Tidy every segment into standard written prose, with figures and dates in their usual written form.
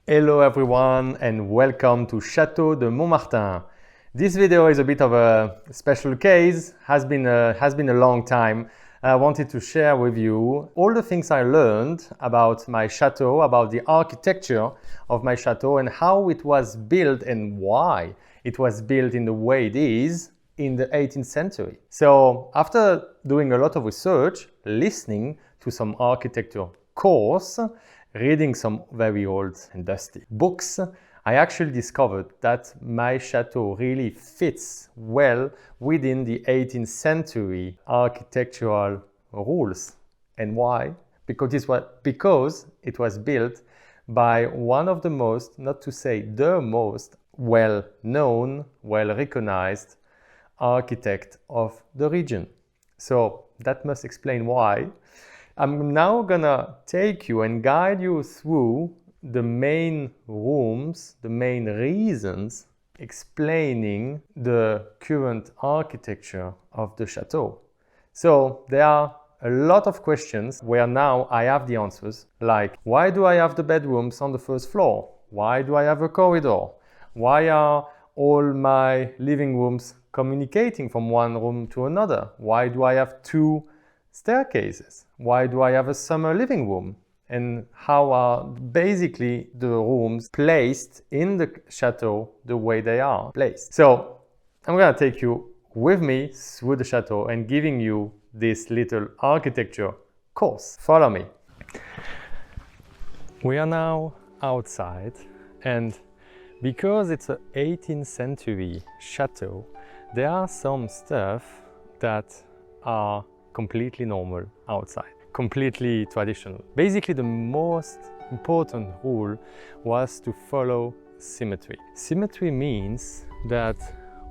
Hello everyone and welcome to Chateau de Montmartin. This video is a bit of a special case, has been a long time. I wanted to share with you all the things I learned about my chateau, about the architecture of my chateau and how it was built and why it was built in the way it is in the 18th century. So after doing a lot of research, listening to some architecture course, reading some very old and dusty books, I actually discovered that my chateau really fits well within the 18th century architectural rules. And why? Because it was built by one of the most, not to say the most, well-known, well-recognized architect of the region. So that must explain why. I'm now gonna take you and guide you through the main rooms, the main reasons explaining the current architecture of the chateau. So there are a lot of questions where now I have the answers, like why do I have the bedrooms on the first floor? Why do I have a corridor? Why are all my living rooms communicating from one room to another? Why do I have two staircases? Why do I have a summer living room? And how are basically the rooms placed in the chateau the way they are placed? So I'm gonna take you with me through the chateau and giving you this little architecture course. Follow me. We are now outside, and because it's an 18th century chateau, there are some stuff that are completely normal outside, completely traditional. Basically, the most important rule was to follow symmetry. Symmetry means that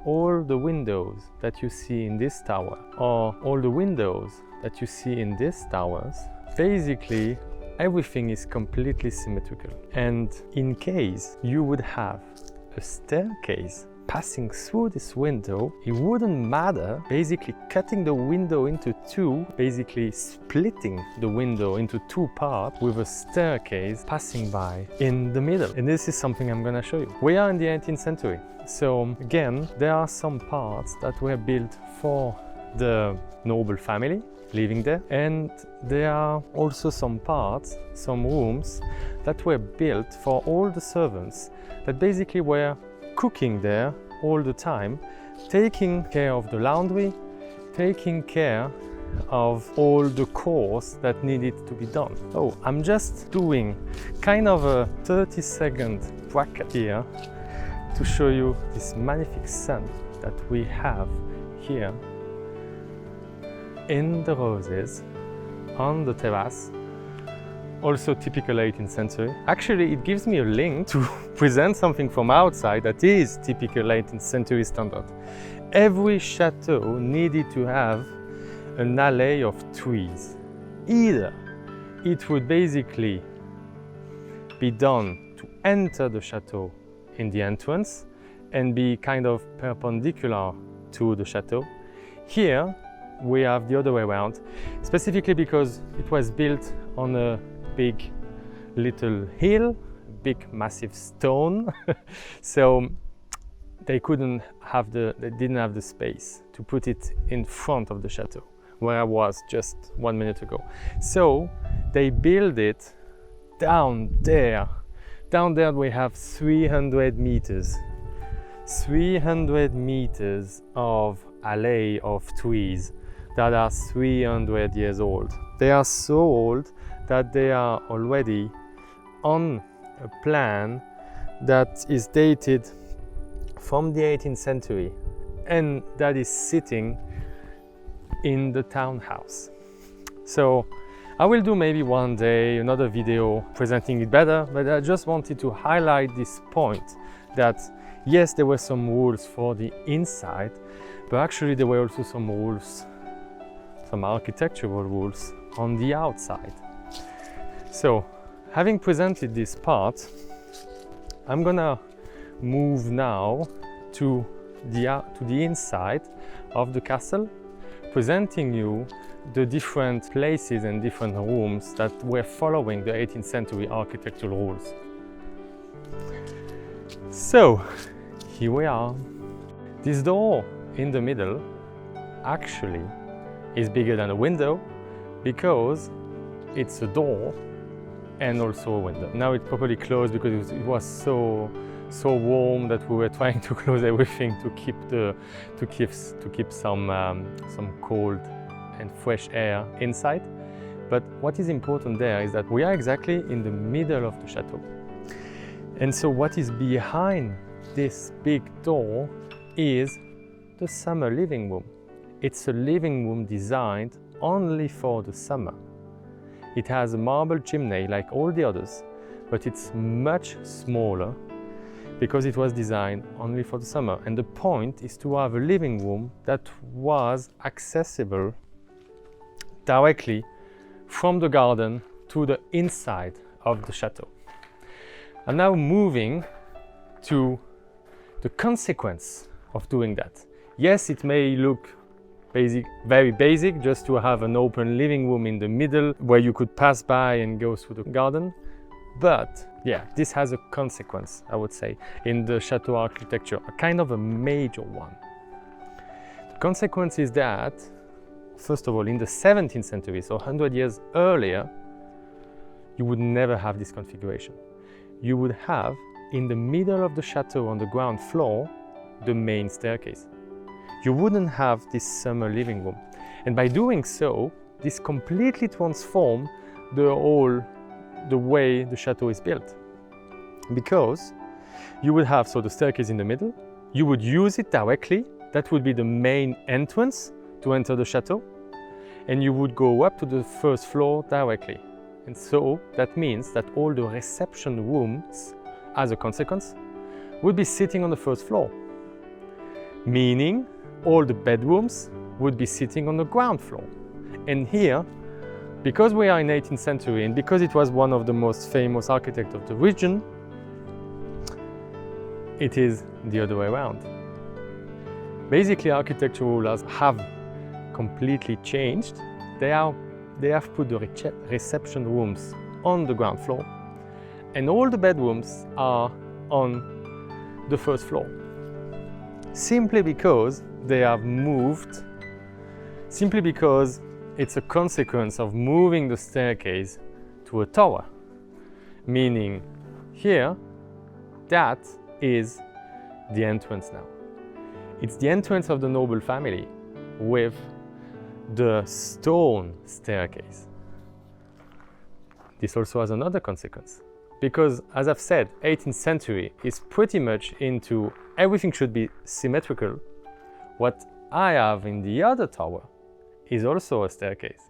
all the windows that you see in this tower, or all the windows that you see in these towers, basically everything is completely symmetrical. And in case you would have a staircase passing through this window, it wouldn't matter basically cutting the window into two, basically splitting the window into two parts with a staircase passing by in the middle. And this is something I'm gonna show you. We are in the 18th century. So again, there are some parts that were built for the noble family living there. And there are also some parts, some rooms that were built for all the servants that basically were cooking there all the time, taking care of the laundry, taking care of all the chores that needed to be done. Oh, I'm just doing kind of a 30-second bracket here to show you this magnificent sun that we have here in the roses on the terrace. Also typical 18th century. Actually, it gives me a link to present something from outside that is typical 18th century standard. Every chateau needed to have an alley of trees. Either it would basically be done to enter the chateau in the entrance and be kind of perpendicular to the chateau. Here we have the other way around, specifically because it was built on a big little hill, big massive stone. So they didn't have the space to put it in front of the chateau where I was just 1 minute ago. So they build it down there. Down there we have 300 meters. 300 meters of alley of trees that are 300 years old. They are so old that they are already on a plan that is dated from the 18th century and that is sitting in the townhouse. So I will do maybe one day another video presenting it better, but I just wanted to highlight this point that yes, there were some rules for the inside, but actually there were also some rules, some architectural rules on the outside. So, having presented this part, I'm gonna move now to the inside of the castle, presenting you the different places and different rooms that were following the 18th century architectural rules. So, here we are. This door in the middle actually is bigger than a window because it's a door and also a window. Now it's properly closed because it was so warm that we were trying to close everything to keep some cold and fresh air inside. But what is important there is that we are exactly in the middle of the chateau. And so what is behind this big door is the summer living room. It's a living room designed only for the summer. It has a marble chimney like all the others, but it's much smaller because it was designed only for the summer. And the point is to have a living room that was accessible directly from the garden to the inside of the chateau. I'm now moving to the consequence of doing that. Yes, it may look very basic, just to have an open living room in the middle where you could pass by and go through the garden. But yeah, this has a consequence, I would say, in the chateau architecture, a kind of a major one. The consequence is that, first of all, in the 17th century, so 100 years earlier, you would never have this configuration. You would have, in the middle of the chateau on the ground floor, the main staircase. You wouldn't have this summer living room. And by doing so, this completely transformed the way the chateau is built. Because you would have the staircase in the middle, you would use it directly, that would be the main entrance to enter the chateau, and you would go up to the first floor directly. And so that means that all the reception rooms, as a consequence, would be sitting on the first floor. Meaning all the bedrooms would be sitting on the ground floor. And here, because we are in 18th century and because it was one of the most famous architects of the region, it is the other way around. Basically, architectural rules have completely changed. They have put the reception rooms on the ground floor, and all the bedrooms are on the first floor. Simply because they have moved, simply because it's a consequence of moving the staircase to a tower. Meaning here, that is the entrance now. It's the entrance of the noble family with the stone staircase. This also has another consequence. Because, as I've said, 18th century is pretty much into everything should be symmetrical. What I have in the other tower is also a staircase,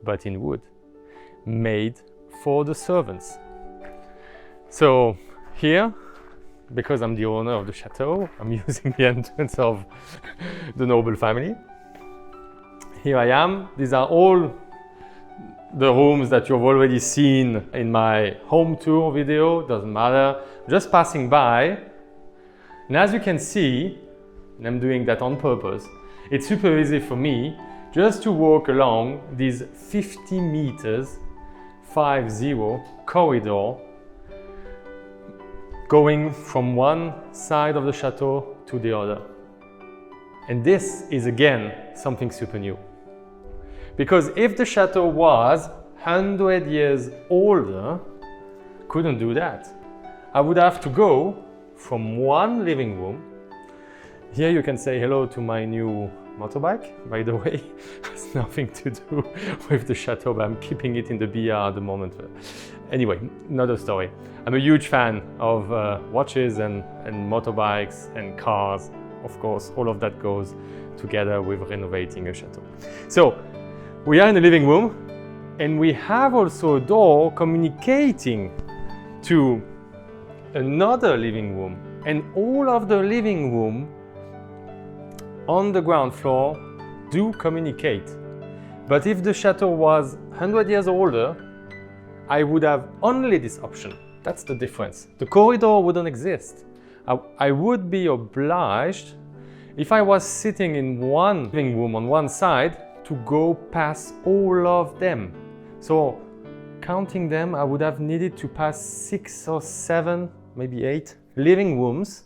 but in wood, made for the servants. So here, because I'm the owner of the chateau, I'm using the entrance of the noble family. Here I am. These are all the rooms that you've already seen in my home tour video, doesn't matter, just passing by. And as you can see, and I'm doing that on purpose, it's super easy for me just to walk along these 50 meters, 50 corridor, going from one side of the chateau to the other. And this is again something super new. Because if the chateau was 100 years older, couldn't do that. I would have to go from one living room. Here you can say hello to my new motorbike, by the way. It has nothing to do with the chateau, but I'm keeping it in the BR at the moment. Anyway, another story. I'm a huge fan of watches and motorbikes and cars. Of course, all of that goes together with renovating a chateau. So, we are in the living room, and we have also a door communicating to another living room. And all of the living room on the ground floor do communicate. But if the chateau was 100 years older, I would have only this option. That's the difference. The corridor wouldn't exist. I would be obliged, if I was sitting in one living room on one side, to go past all of them. So counting them, I would have needed to pass 6 or 7, maybe 8 living rooms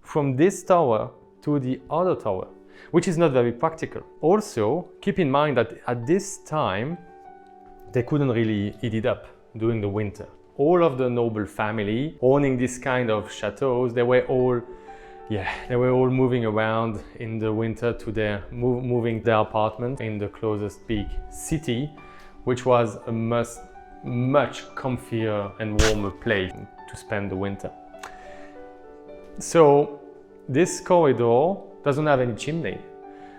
from this tower to the other tower, which is not very practical. Also, keep in mind that at this time, they couldn't really eat it up during the winter. All of the noble family owning this kind of chateaus, they were all moving around in the winter to moving their apartment in the closest big city, which was a much comfier and warmer place to spend the winter. So this corridor doesn't have any chimney.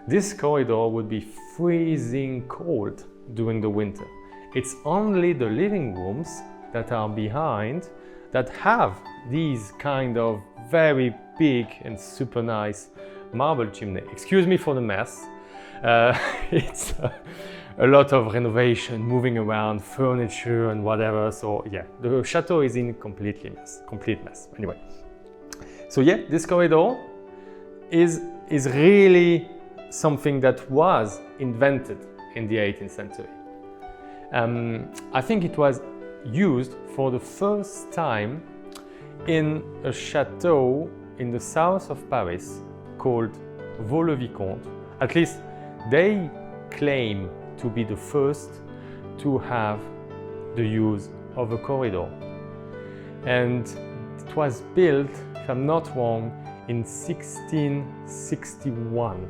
This corridor would be freezing cold during the winter. It's only the living rooms that are behind that have these kind of very big and super nice marble chimney. Excuse me for the mess. It's a lot of renovation, moving around, furniture and whatever. So yeah, the chateau is in complete mess. Anyway, so yeah, this corridor is really something that was invented in the 18th century. I think it was used for the first time in a chateau in the south of Paris called Vaux-le-Vicomte. At least they claim to be the first to have the use of a corridor. And it was built, if I'm not wrong, in 1661.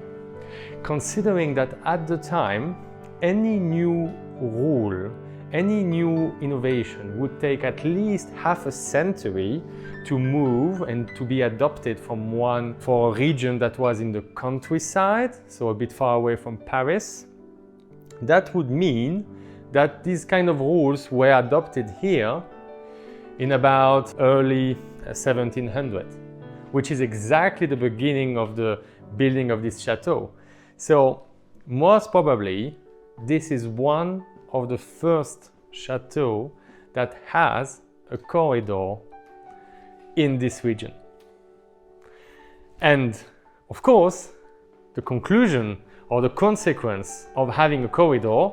Considering that at the time, any new rule, any new innovation would take at least half a century to move and to be adopted for a region that was in the countryside, so a bit far away from Paris. That would mean that these kind of rules were adopted here in about early 1700, which is exactly the beginning of the building of this chateau. So most probably this is one of the first chateaux that has a corridor in this region. And of course, the conclusion or the consequence of having a corridor,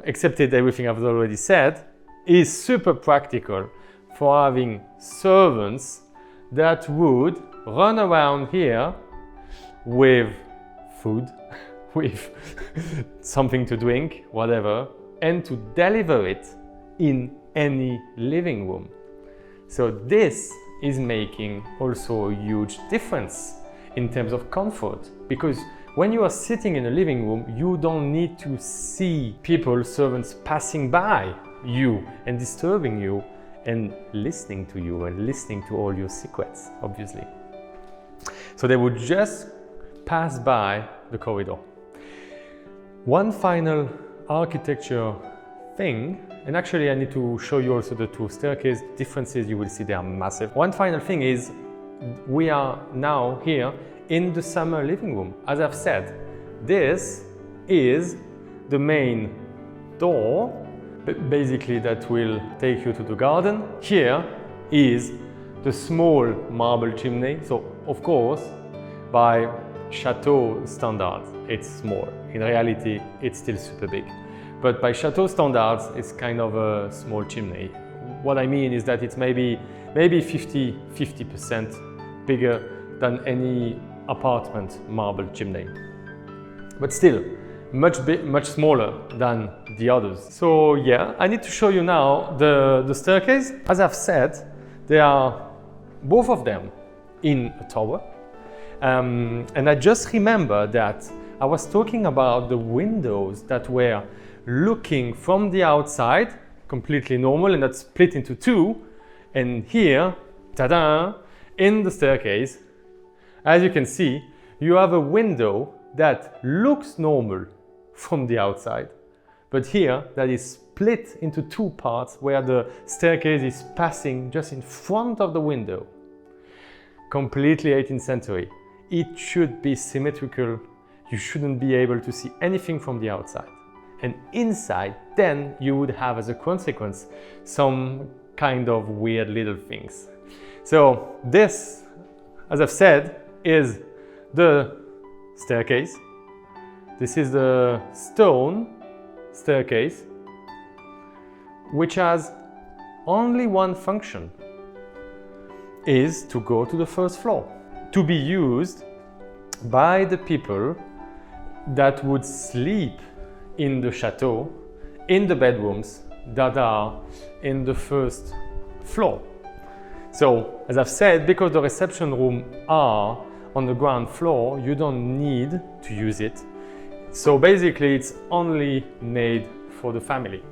excepted everything I've already said, is super practical for having servants that would run around here with food, with something to drink, whatever, and to deliver it in any living room. So this is making also a huge difference in terms of comfort, because when you are sitting in a living room, you don't need to see people, servants passing by you and disturbing you and listening to you and listening to all your secrets, obviously. So they would just pass by the corridor. One final architecture thing, and actually I need to show you also the two staircase differences. You will see they are massive. One final thing is we are now here in the summer living room. As I've said, this is the main door, basically that will take you to the garden. Here is the small marble chimney. So of course, by chateau standards, it's small. In reality, it's still super big. But by chateau standards, it's kind of a small chimney. What I mean is that it's maybe 50% bigger than any apartment marble chimney. But still, much smaller than the others. So yeah, I need to show you now the staircase. As I've said, they are both of them in a tower. And I just remember that I was talking about the windows that were looking from the outside, completely normal, and that's split into two. And here, ta-da, in the staircase, as you can see, you have a window that looks normal from the outside, but here that is split into two parts where the staircase is passing just in front of the window. Completely 18th century. It should be symmetrical. You shouldn't be able to see anything from the outside. And inside, then you would have as a consequence some kind of weird little things. So this, as I've said, is the staircase. This is the stone staircase, which has only one function. is to go to the first floor, to be used by the people that would sleep in the chateau, in the bedrooms that are in the first floor. So, as I've said, because the reception rooms are on the ground floor, you don't need to use it. So basically, it's only made for the family.